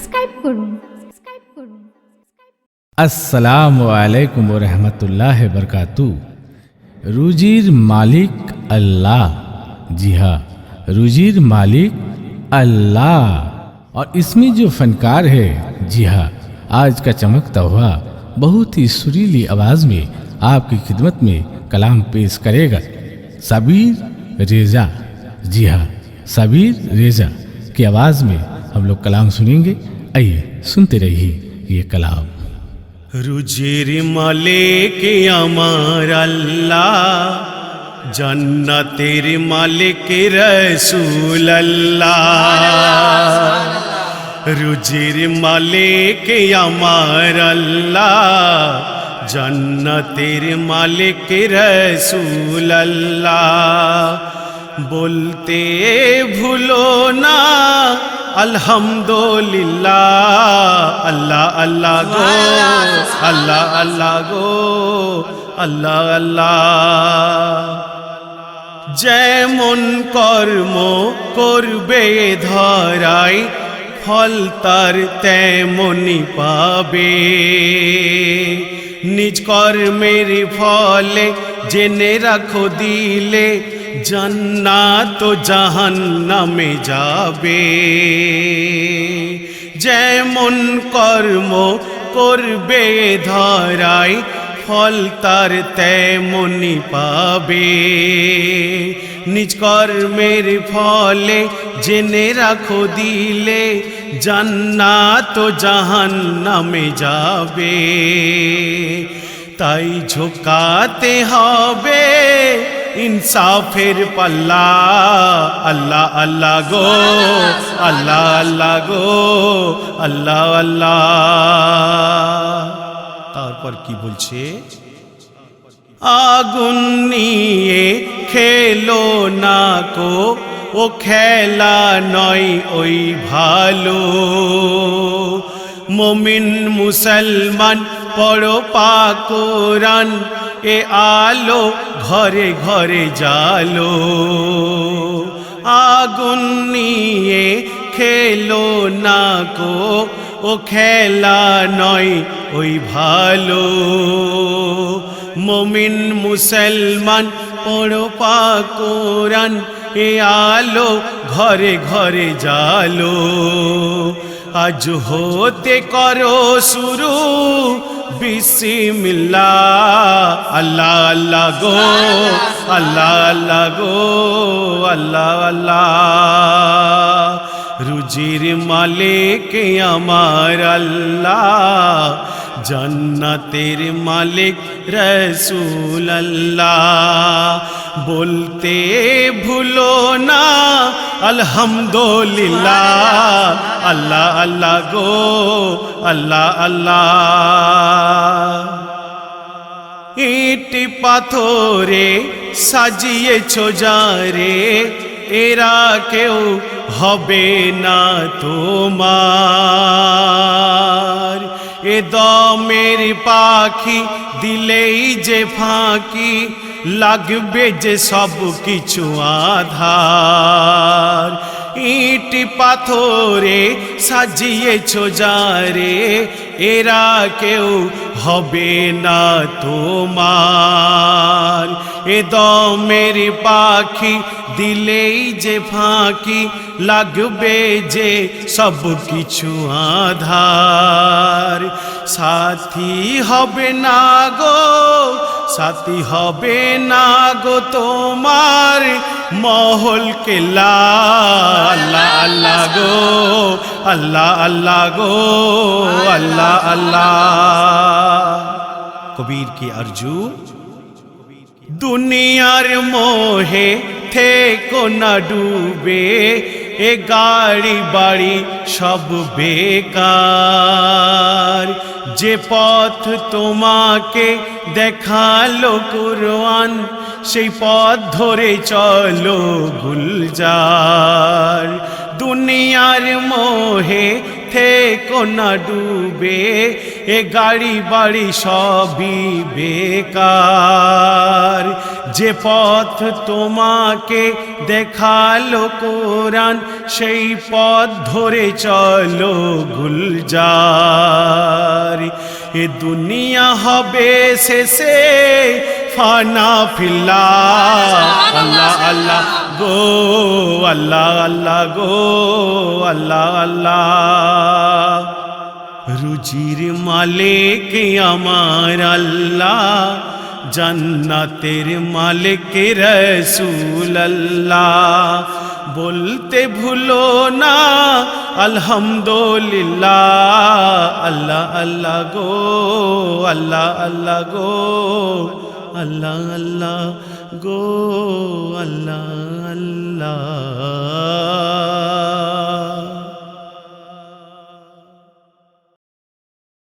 Subscribe করুন। আসসালামু আলাইকুম ওয়া रहमतुल्लाहि व बरकातहू। रुजीर मालिक अल्लाह, जी हाँ, रुजीर मालिक अल्लाह। और इसमें जो फनकार है, जी हाँ, आज का चमकता हुआ बहुत ही सुरीली आवाज़ में आपकी खिदमत में कलाम पेश करेगा सबीर रेजा। जी हाँ, सबीर रेजा की आवाज़ में हम लोग कलाम सुनेंगे। आइए सुनते रहिए ये कलाम। রুজির মালিক আমার আল্লাহ, জান্নাতের মালিক রসুল আল্লাহ। রুজির মালিক আমার আল্লাহ, জান্নাতের মালিক রসুল আল্লাহ। বলতে ভুলো না আলহামদুলিল্লাহ, আল্লাহ আল্লাহ গো, আল্লাহ আল্লাহ গো, আল্লাহ আল্লাহ। যেমন কর্ম করবে ধরাই, ফল তার তেমনি পাবে। নিজ কর্মের ফলে জেনে রাখো দিলে, জান্নাত ও জাহান্নামে যাবে। যেমন কর্ম করবে ধরাই, ফল তার তেমনি পাবে। নিজ কর্মের ফলে জেনে রাখো দিলে, জান্নাত ও জাহান্নামে যাবে। তাই ঝোকাতে হবে ইনসাফের পাল্লা, আল্লাহ আল্লাহ গো, আল্লাহ আল্লাহ গো, আল্লাহ আল্লাহ। তারপর কি বলছে? আগুন নিয়ে খেলো না কো, ও খেলা নয় ওই ভালো। মুমিন মুসলমান পড়ো পাক কোরআন, এ আলো ঘরে ঘরে জালো। আগুন নিয়ে খেলো না কো, ও খেলা নয় ওই ভালো। মুমিন মুসলমান পড়ো পাক কোরআন, এ আলো ঘরে ঘরে জালো। আজ হতে করো শুরু বিসমিল্লাহ, আল্লাহ আল্লাহ গো, আল্লাহ আল্লাহ গো, আল্লাহ আল্লাহ। রুজির মালিক আমার আল্লাহ, জান্নাতের মালিক রসুল আল্লাহ। বলতে ভুলো না আলহামদুলিল্লাহ, আল্লাহ আল্লাহ গো, আল্লাহ আল্লাহ। ইট পাথরে সাজিয়েছো যারে, এরা কেউ হবে না তোমার। এ দমের পাখি দিলেই যে ফাঁকি, লাগবে যে সব কিছু আধার। ইট পাথরে সাজিয়েছো যারে, এরা কেউ হবে না তোমার। এ দমের পাখি দিলেই যে ফাঁকি, লাগবে যে সব কিছু আধার। সাথী হবে না গো, সাথী হবে না গো তোমার মহল কেল্লা, আল্লাহ আল্লাহ গো, আল্লাহ আল্লাহ গো, আল্লাহ আল্লাহ। কবির কি আরজু? দুনিয়ার মোহে থেকো না ডুবে, এ গাড়ি বাড়ি সব বেকার। যে পথ তোমাকে দেখালো কুরআন, সেই পথ ধরে চলো গুলজার। দুনিয়ার মোহে থেকো না ডুবে, এ গাড়ি বাড়ি সবই বেকার। যে পথ তোমাকে দেখালো কোরআন সেই পথ ধরে চলো গুলজার। এ দুনিয়া হবে শেষে ফানা ফিল্লাহ, আল্লাহ আল্লাহ গো আল্লাহ আল্লাহ গো আল্লাহ আল্লাহ। রুজির মালিক আমার আল্লাহ, জান্নাতের মালিক রসূল আল্লাহ। বলতে ভুলো না আলহামদুলিল্লাহ, আল্লাহ আল্লাহ গো আল্লাহ আল্লাহ গো আল্লাহ আল্লাহ গো আল্লাহ আল্লাহ।